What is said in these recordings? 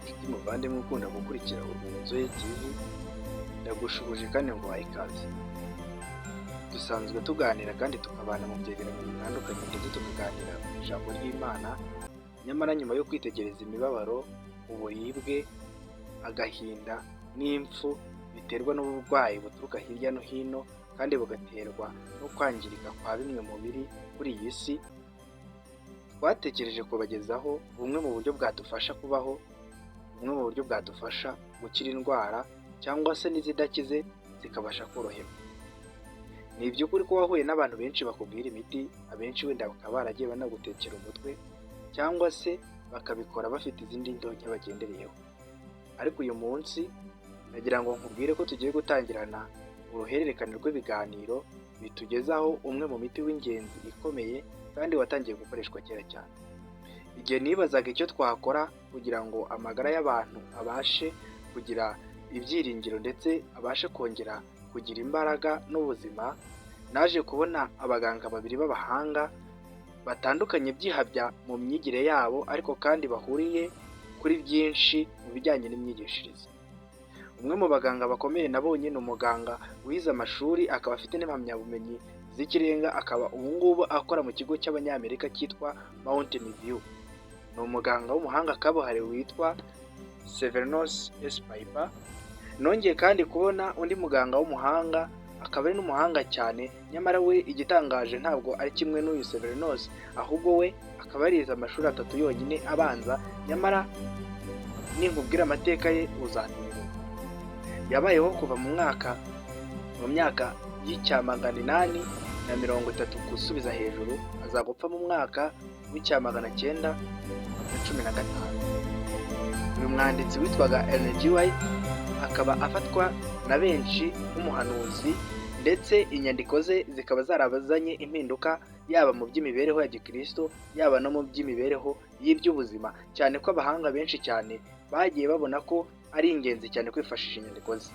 Nshuti muvandimwe ukunda gukurikira Urwibutso TV, ndagushubuje kandi nguhaye ikaze. Dusanzwe tuganira kandi tukabana mu byegeranyo bitandukanye ndetse tukaganira ku ijambo ry'Imana, nyamara nyuma yo kwitegereza imibabaro, uburibwe, agahinda n'impfu biterwa n'uburwayi buturuka hirya no hino kandi bugaterwa no kwangirika kwa bimwe mu biri kuri iyi si, twatekereje kubagezaho bumwe mu buryo bwadufasha kubaho, bumwe mu buryo bwadufasha gukira indwara cyangwa se n'izidakize zikabasha koroherwa. Ni iby'ukuri ko wahuye n'abantu benshi bakubwira imiti, abenshi wenda bakaba baragiye banagutekera umutwe cyangwa se bakabikora bafite izindi ndonke bagendereyeho. Ariko uyu munsi nagira ngo nkubwire ko tugiye gutangirana uruhererekane rw'ibiganiro bitugezaho umwe mu miti w'ingenzi ikomeye kandi watangiye gukoreshwa kera cyane. Igihe nibazaga icyo twakora kugira ngo amagara y'abantu abashe kugira ibyiringiro ndetse abashe kongera kugira imbaraga n'ubuzima, naje kubona abaganga babiri b'abahanga batandukanye byihabya mu myigire yabo ariko kandi bahuriye kuri byinshi mu bijyanye n'imyigishirize. Umwe mu baganga bakomeye nabonye ni umuganga wize amashuri akaba afite n'impamyabumenyi z'ikirenga, akaba ubu ngubu akora mu kigo cy'Abanyamerika cyitwa Mountain View. Ni umuganga w'umuhanga kabuhariwe witwa Severnos S. Piper. Nongeye kandi kubona undi muganga w'umuhanga akaba ari n'umuhanga cyane, nyamara we igitangaje ntabwo ari kimwe n'uyu Severnos, ahubwo we akaba yarize amashuri 3 yonyine abanza, nyamara ninkubwira amateka ye uzatungurwa. Yabayeho kuva mu myaka y'830 gusubiza hejuru, aza gupfa mu mwaka w'915. Uyu mwanditsi witwaga Ellen G. White akaba afatwa na benshi nk'umuhanuzi, ndetse inyandiko ze zikaba zarabazanye impinduka yaba mu by'imibereho ya gikristo yaba no mu by'imibereho y'iby'ubuzima, cyane ko abahanga benshi cyane bagiye babona ko ari ingenzi cyane kwifashisha inyandiko ze.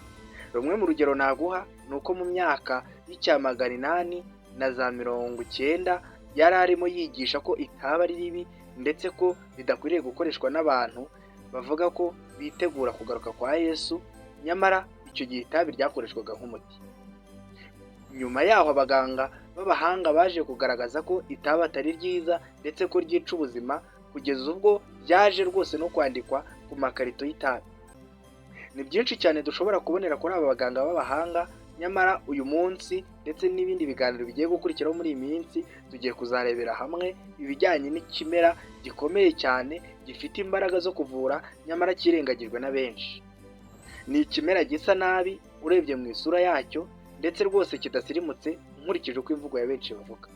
Rumwe mu rugero naguha ni uko mu myaka y'890 yari arimo yigisha ko itaba ari ribi ndetse ko bidakwiriye gukoreshwa n'abantu bavuga ko bitegura kugaruka kwa Yesu, nyamara icyo gihe itabi ryakoreshwaga nk'umuti. Nyuma yaho abaganga b'abahanga baje kugaragaza ko itabi atari ryiza ndetse ko ryica ubuzima, kugeza ubwo byaje rwose no kwandikwa ku makarito y'itabi. Ni byinshi cyane dushobora kubonera kuri aba baganga b'abahanga, nyamara uyu munsi ndetse n'ibindi biganiro bigiye gukurikiraho muri iyi minsi tugiye kuzarebera hamwe ibijyanye n'ikimera gikomeye cyane gifite imbaraga zo kuvura, nyamara kirengagijwe na benshi. Ni ikimera gisa nabi urebye mu isura yacyo ndetse rwose kidasirimutse nkurikije uko imvugo ya benshi bavuga,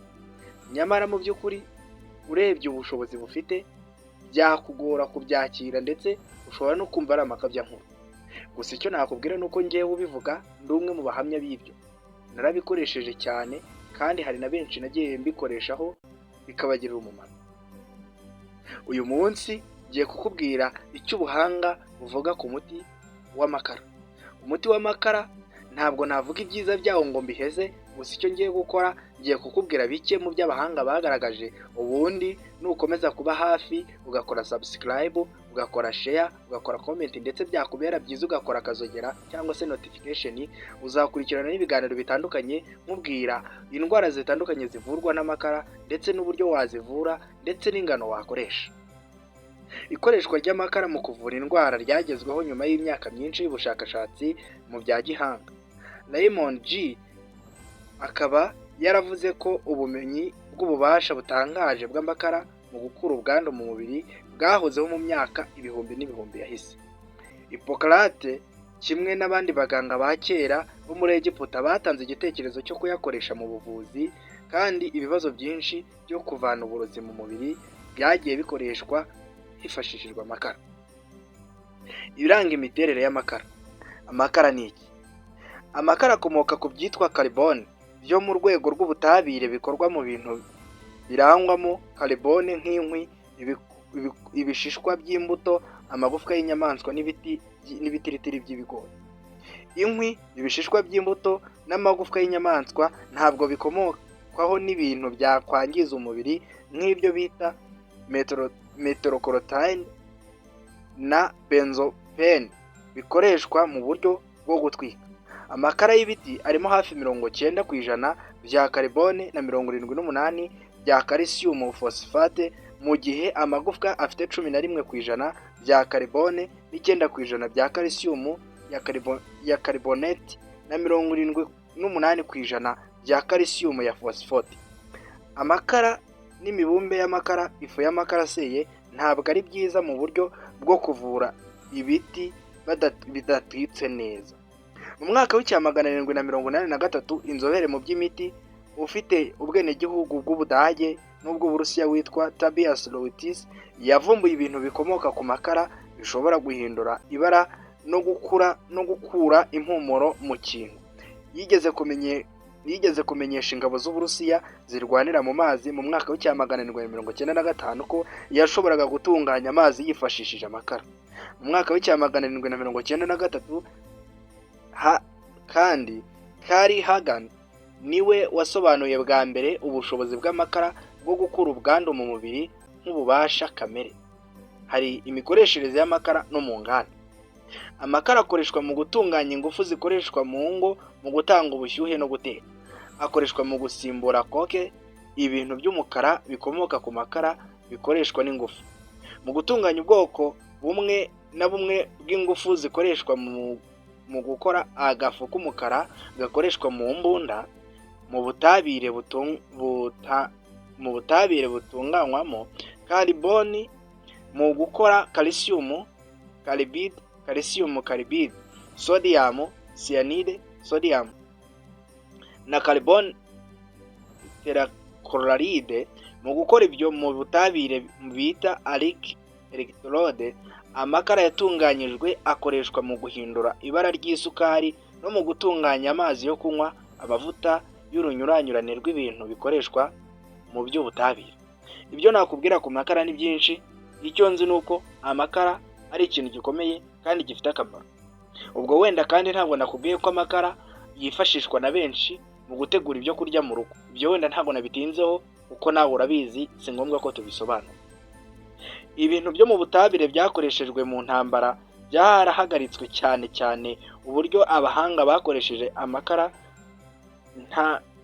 nyamara mu by'ukuri urebye ubushobozi bufite byakugora kubyakira ndetse ushobora no kumva ari amakabyankuru. Gusa icyo nakubwira ni uko ngewe ubivuga ndi umwe mu bahamya b'ibyo. Narabikoresheje cyane kandi hari na benshi nagiye mbikoreshaho bikabagirira umumaro. Uyu munsi ngiye kukubwira icyo ubuhanga buvuga ku muti w'amakara. Umuti w'amakara ntabwo navuga ibyiza byawo ngo mbiheze, gusa icyo ngiye gukora ngiye kukubwira bike mu by'abahanga bagaragaje, ubundi nukomeza kuba hafi ugakora subscribe, ugakora share, ugakora comment ndetse byakubera byiza ugakora akazogera cyangwa se notification, uzakurikirana n'ibiganiro bitandukanye nkubwira indwara zitandukanye zivurwa n'amakara ndetse n'uburyo wazivura ndetse n'ingano wakoresha. Ikoreshwa ry'amakara mu kuvura indwara ryagezweho nyuma y'imyaka myinshi y'ubushakashatsi mu bya gihanga. Raymond G. akaba yaravuze ko ubumenyi bw'ububasha butangaje bw'amakara mu gukura ubwandu mu mubiri bwahozeho mu myaka ibihumbi n'ibihumbi yahise. Hippocrate kimwe n'abandi baganga ba kera bo muri Egiputa batanze igitekerezo cyo kuyakoresha mu buvuzi, kandi ibibazo byinshi byo kuvana uburozi mu mubiri byagiye bikoreshwa hifashishijwe amakara. Ibiranga imiterere y'amakara. Amakara ni iki? Amakara akomoka ku byitwa carbone byo mu rwego rw'ubutabire bikorwa mu bintu birangwamo carbone nk'inkwi, ibishishwa by'imbuto, amagufwa y'inyamaswa n'ibitiritiri by'ibigori. Inkwi, ibishishwa by'imbuto n'amagufwa y'inyamaswa ntabwo bikomokwaho n'ibintu byakwangiza umubiri nk'ibyo bita metrochlorothine na benzopene bikoreshwa mu buryo bwo gutwika. Amakara y'ibiti arimo hafi 90% bya carbone na 78% bya calcium phosphate, mu gihe amagufwa afite 11% bya carbone n'9% bya calcium ya carbonate na 78% bya calcium ya phosphate. Amakara n'imibumbe y'amakara, ifu y'amakara aseye ntabwo ari byiza mu buryo bwo kuvura ibiti bidatwitse neza. Mu mwaka w'1783 inzobere mu by'imiti ufite ubwenegihugu bw'Ubudage n'ubw'Uburusiya witwa Tobias Lowitz yavumbuye ibintu bikomoka ku makara bishobora guhindura ibara no gukura impumuro mu kintu. Yigeze kumenyesha ingabo z'Uburusiya zirwanira mu mazi mu mwaka w'1795 ko yashoboraga gutunganya amazi yifashishije amakara. Mu mwaka w'1793 kandi Carl Hagan niwe wasobanuye bwa mbere ubushobozi bw'amakara bwo gukura ubwandu mu mubiri nk'ububasha kamere. Hari imikoreshereze y'amakara no mu nganda. Amakara akoreshwa mu gutunganya ingufu zikoreshwa mu ngo mu gutanga ubushyuhe no guteka. Akoreshwa mu gusimbura koke, ibintu by'umukara bikomoka ku makara bikoreshwa n'ingufu. Mu gutunganya ubwoko bumwe na bumwe bw'ingufu zikoreshwa mu gukora agafu k'umukara gakoreshwa mu mbunda, mu butabire butunganywamo carbone, mu gukora calcium carbide, sodium cyanide, sodium na carbone tetrachloride. Mu gukora ibyo mu butabire bita electrode, amakara yatunganyijwe akoreshwa mu guhindura ibara ry'isukari no mu gutunganya amazi yo kunywa, amavuta y'urunyuranyurane rw'ibintu bikoreshwa mu by'ubutabire. Ibyo nakubwira ku makara ni byinshi. Icyo nzi nuko amakara ari ikintu gikomeye kandi gifite akamaro. Ubwo wenda kandi ntabwo nakubwiye ko amakara yifashishwa na benshi mu gutegura ibyo kurya mu rugo. Ibyo wenda ntabwo nabitinzeho uko nawe urabizi, si ngombwa ko tubisobanura. Ibintu byo mu butabire byakoreshejwe mu ntambara byarahagaritswe cyane uburyo abahanga bakoresheje amakara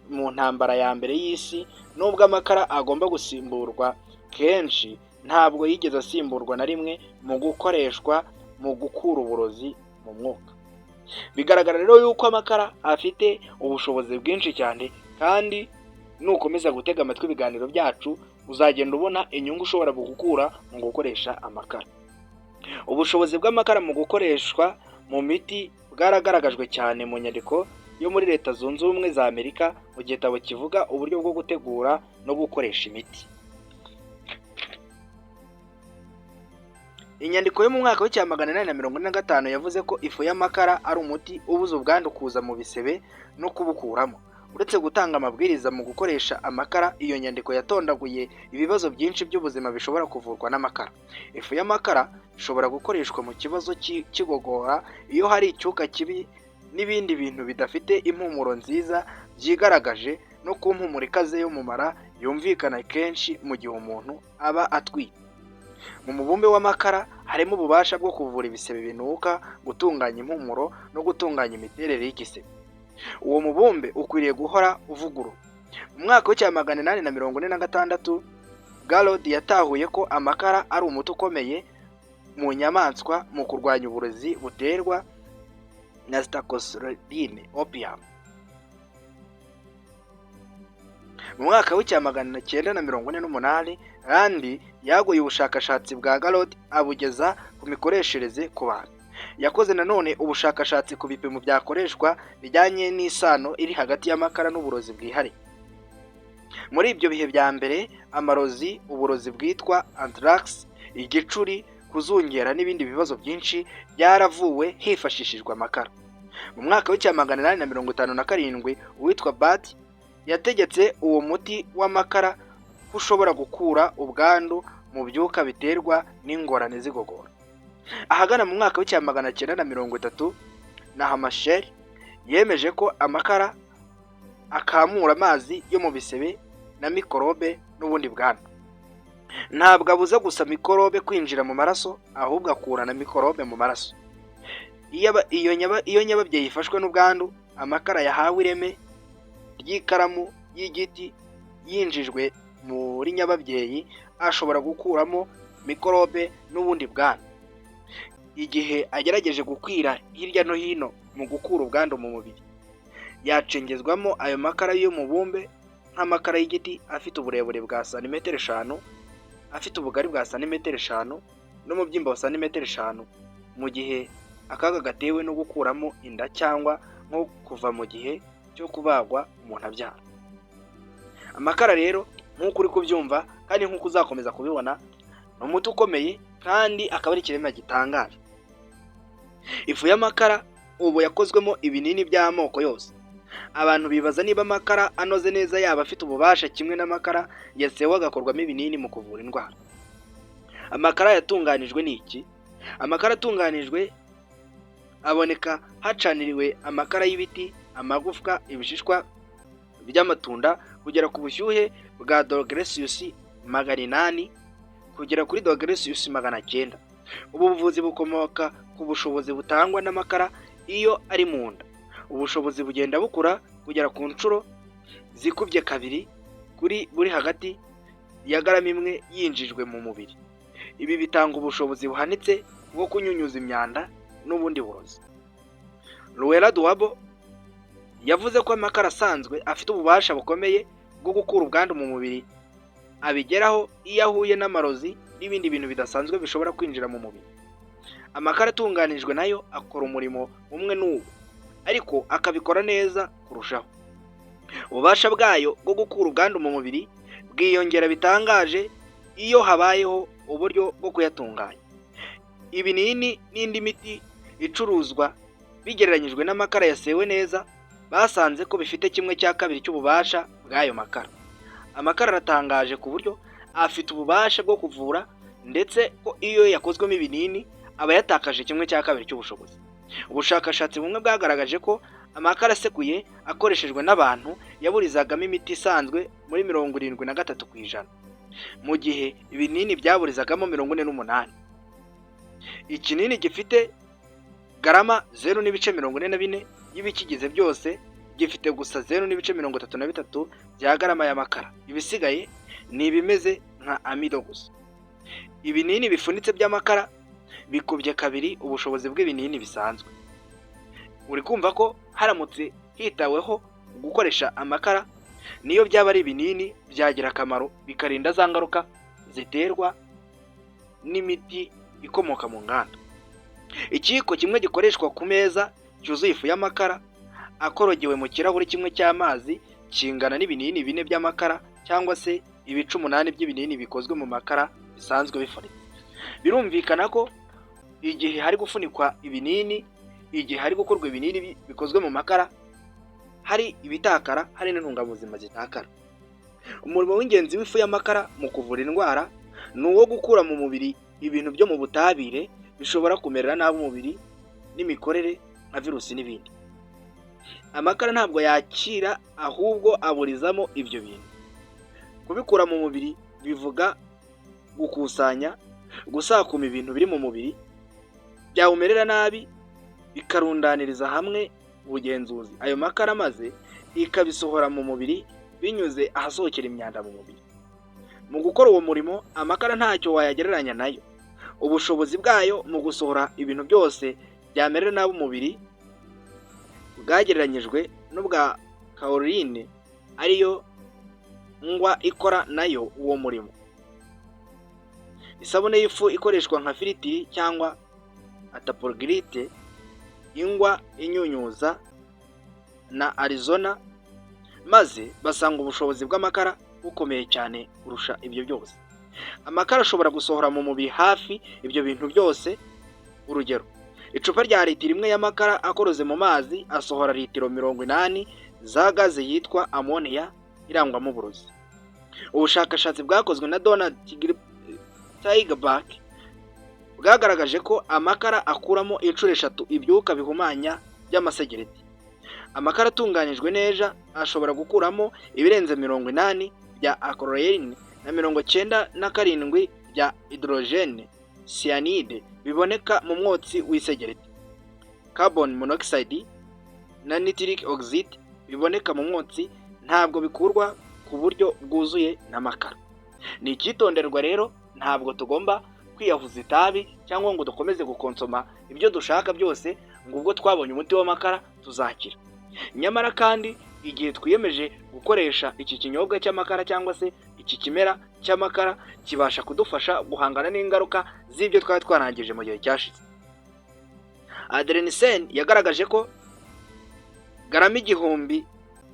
mu ntambara ya mbere y'isi. Nubwo amakara agomba gusimburwa kenshi, ntabwo yigeze asimburwa na rimwe mu gukoreshwa mu gukura uburozi mu mwuka. Bigaragara rero yuko amakara afite ubushobozi bwinshi cyane, kandi nukomeza gutega amatwi ibiganiro byacu uzagenda ubona inyungu ushobora gukura mu gukoresha amakara. Ubushobozi bw'amakara mu gukoreshwa mu miti bwaragaragajwe cyane mu nyandiko yo muri Leta Zunze Ubumwe za Amerika mu gitabo kivuga uburyo bwo gutegura no gukoresha imiti. Inyandiko yo mu mwaka w'1845 yavuze ko ifu y'amakara ari umuti ubuza ubwandu kuza mu bisebe no kubukuramo. Uretse gutanga amabwiriza mu gukoresha amakara, iyo nyandiko yatondaguye ibibazo byinshi by'ubuzima bishobora kuvurwa n'amakara. Ifu y'amakara ishobora gukoreshwa mu kibazo cy'igogora iyo hari icyuka kibi n'ibindi bintu bidafite impumuro nziza byigaragaje, no ku mpumuro ikaze yo mu mara yumvikana kenshi mu gihe umuntu aba atwite. Mu mubumbe w'amakara harimo ububasha bwo kuvura ibisebe binuka, gutunganya impumuro no gutunganya imiterere y'igisebe. Uwo mubumbe ukwiriye guhora uvugurura. Mu mwaka w'1846 Galod yatahuye ko amakara ari umuti ukomeye mu nyamaswa mu kurwanya uburozi buterwa na Stachybotrys opium. Mu mwaka w'1948 Randi yaguye ubushakashatsi bwa Galod abugeza ku mikoreshereze ku bantu. Yakoze nanone ubushakashatsi ku bipimo byakoreshwa bijyanye n'isano iri hagati y'amakara n'uburozi bwihariye. Muri ibyo bihe bya mbere, amarozi, uburozi bwitwa anthrax, igicuri, kuzungera n'ibindi bibazo byinshi byaravuwe hifashishijwe amakara. Mu mwaka w'1857 uwitwa Bat yategetse uwo muti w'amakara ko ushobora gukura ubwandu mu byuka biterwa n'ingorane z'igogora. Ahagana mu mwaka w'1930 Nahamashel yemeje ko amakara akamura amazi yo mu bisebe na mikorobe n'ubundi bwandu. ntabwo abuza gusa mikorobe kwinjira mu maraso, ahubwo akura na mikorobe mu maraso. Iyo nyababyeyi ifashwe n'ubwandu, amakara yahawe ireme ry'ikaramu y'igiti yinjijwe muri nyababyeyi ashobora gukuramo mikorobe n'ubundi bwandu. Igihe agerageje gukwira hirya no hino mu gukura ubwandu mu mubiri, yacengezwamo ayo makara y'umubumbe nk'amakara y'igiti afite uburebure bwa santimetero 5, afite ubugari bwa santimetero 5 n'umubyimba wa santimetero 5, mu gihe akaga gatewe no gukuramo inda cyangwa nko kuva mu gihe cyo kubagwa umuntu abyara. Amakara rero nk'uko uri kubyumva kandi nk'uko uzakomeza kubibona, ni umuti ukomeye kandi akaba ari ikiremwa gitangaje. Ifu y'amakara ubu yakozwemo ibinini by'amoko yose. Abantu bibaza niba amakara anoze neza yaba afite ububasha kimwe n'amakara yasewe agakorwamo ibinini mu kuvura indwara. Amakara yatunganijwe n'iki? Amakara atunganijwe aboneka hacaniriwe amakara y'ibiti, amagufwa, ibishishwa by'amatunda kugera ku bushyuhe bwa dogere +800 kugera kuri dogere +900. Ubu buvuzi bukomoka ku bushobozi butangwa n'amakara iyo ari mu nda. Ubushobozi bugenda bukura kugera ku nshuro zikubye kabiri kuri buri hagati ya garama imwe yinjijwe mu mubiri. Ibi bitanga ubushobozi buhanitse bwo kunyunyuza imyanda n'ubundi burozi. Luella Duabo yavuze ko amakara asanzwe afite ububasha bukomeye bwo gukura ubwandu mu mubiri, abigeraho iyo ahuye n'amarozi n'ibindi bintu bidasanzwe bishobora kwinjira mu mubiri. Amakara atunganijwe nayo akora umurimo umwe n'uwo, ariko akabikora neza kurushaho. Ububasha bwayo bwo gukura ubwandu mu mubiri bwiyongera bitangaje iyo habayeho uburyo bwo kuyatunganya. Ibinini n'indi miti icuruzwa bigereranyijwe n'amakara yasewe neza, basanze ko bifite 1/2 cy'ububasha bw'ayo makara. Amakara aratangaje ku buryo afite ububasha bwo kuvura, ndetse ko iyo yakozwemo ibinini aba yatakaje 1/2 cy'ubushobozi. Ubushakashatsi bumwe bwagaragaje ko amakara asekuye akoreshejwe n'abantu yaburizagamo imiti isanzwe muri 73%, mu gihe ibinini byaburizagamo 48. Ikinini gifite garama 0.44 y'ibikigize byose gifite gusa 0.33 bya garama y'amakara. Ibisigaye ni ibimeze nka amido gusa. Ibinini bifunitse by'amakara bikubye kabiri ubushobozi bw'ibinini bisanzwe. Uri kumva ko haramutse hitaweho gukoresha amakara, niyo byaba ari ibinini byagira akamaro bikarinda za ngaruka ziterwa n'imiti ikomoka mu nganda. Ikiyiko kimwe gikoreshwa ku meza cyuzuye ifu y'amakara akorogewe mu kirahuri kimwe cy'amazi kingana n'ibinini 4 by'amakara, cyangwa se ibice 8 by'ibinini bikozwe mu makara bisanzwe bifunitse. Birumvikana ko igihe hari gufunikwa ibinini, igihe hari gukorwa ibinini bikozwe mu makara, hari ibitakara, hari n'intungabuzima zitakara. Umurimo w'ingenzi w'ifu y'amakara mu kuvura indwara ni uwo gukura mu mubiri ibintu byo mu butabire bishobora kumerera nabi umubiri n'imikorere nka virusi n'ibindi. Amakara ntabwo yakira, ahubwo aburizamo ibyo bintu. Kubikura mu mubiri bivuga gukusanya, gusakuma ibintu biri mu mubiri byawumerera nabi, bikarundaniriza hamwe ubugenzuzi ayo makara, maze ikabisohora mu mubiri binyuze ahasohokera imyanda mu mubiri. Mu gukora uwo murimo, amakara ntacyo wayagereranya nayo. Ubushobozi bwayo mu gusohora ibintu byose byamerera nabi umubiri bwagereranyijwe n'ubwa kaoline, ariyo ngwa ikora nayo uwo murimo. Isabune y'ifu ikoreshwa nka filtri cyangwa atapolgrite, ingwa inyunyuza na Arizona, maze basanga ubushobozi bw'amakara bukomeye cyane kurusha ibyo byose. Amakara ashobora gusohora mu mubiri hafi ibyo bintu byose. Urugero, icupa rya litiro imwe y'amakara akoroze mu mazi asohora litiro 80 za gaze yitwa ammonia irangwamo uburozi. Ubushakashatsi bwakozwe na Donald Tigerberg bwagaragaje ko amakara akuramo inshuro 3 ibyuka bihumanya by'amasegereti. Amakara atunganijwe neza ashobora gukuramo ibirenze 80 bya acrolein na 97 bya hydrogene cyanide biboneka mu mwotsi w'isegereti. Carbon monoxide na nitric oxide biboneka mu mwotsi ntabwo bikurwa ku buryo bwuzuye n'amakara. Ni icyitonderwa rero, ntabwo tugomba kwiyahuza itabi cyangwa ngo dukomeze gukonsoma ibyo dushaka byose ngo ubwo twabonye umuti w'amakara tuzakira. Nyamara kandi igihe twiyemeje gukoresha iki kinyobwa cy'amakara cyangwa se iki kimera cy'amakara, kibasha kudufasha guhangana n'ingaruka z'ibyo twari twarangije mu gihe cyashize. Adrenicene yagaragaje ko garama 1000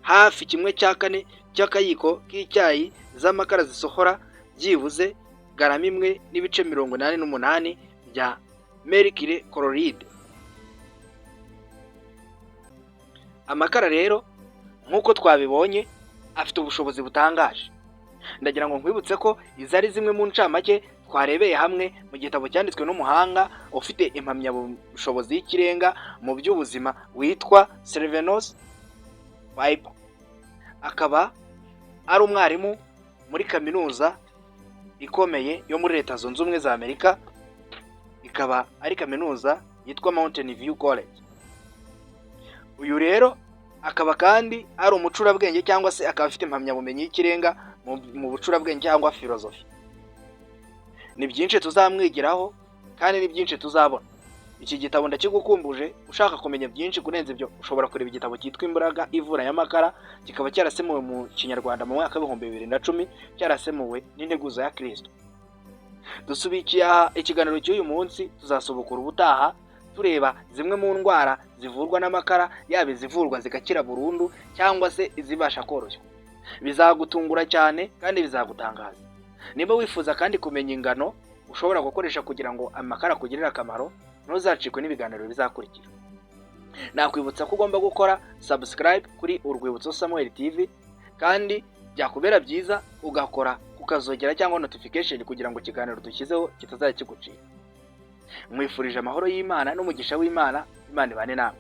hafi 1/4 cy'akayiko k'icyayi z'amakara zisohora byibuze garama 1.88 bya mercury chloride. Amakara rero nk'uko twabibonye afite ubushobozi butangaje. Ndagira ngo nkwibutse ko izari zimwe mu ncamake twarebeye hamwe mu gitabo cyanditswe n'umuhanga ufite impamyabushobozi y'ikirenga mu by'ubuzima witwa Sylvanus Piper. Akaba ari umwarimu muri kaminuza ikomeye yo muri Leta Zunze Ubumwe za Amerika, ikaba ari kaminuza yitwa Mountain View College. Uyu rero akaba kandi ari umucurabwenge cyangwa se akaba afite impamyabumenyi y'ikirenga mu bucurabwenge cyangwa filozofi. Ni byinshi tuzamwigiraho kandi ni byinshi tuzabona. Iki gitabo ndakigukumbuje, ushaka kumenya byinshi kurenza ibyo ushobora kureba igitabo cyitwa Imbaraga Ivura y'Amakara, kikaba cyarasemuwe mu Kinyarwanda mu mwaka wa 2010, cyarasemuwe n'integuza ya Kristo. Dusubikiye aha ikiganiro cy'uyu munsi, tuzasubukura ubutaha tureba zimwe mu ndwara zivurwa n'amakara, yaba izivurwa zigakira burundu cyangwa se izibasha koroshywa. Bizagutungura cyane kandi bizagutangaza. Niba wifuza kandi kumenya ingano ushobora gukoresha kugira ngo amakara kugirira akamaro, ntuzacikwe n'ibiganiro bizakurikira. Nakwibutsa ko ugomba gukora subscribe kuri Urwibutso Samuel TV, kandi byakubera byiza ugakora kukazogera cyangwa notification kugira ngo ikiganiro dushyizeho kitazajya kigucika. Mwifurije amahoro y'Imana n'umugisha w'Imana, Imana ibane namwe.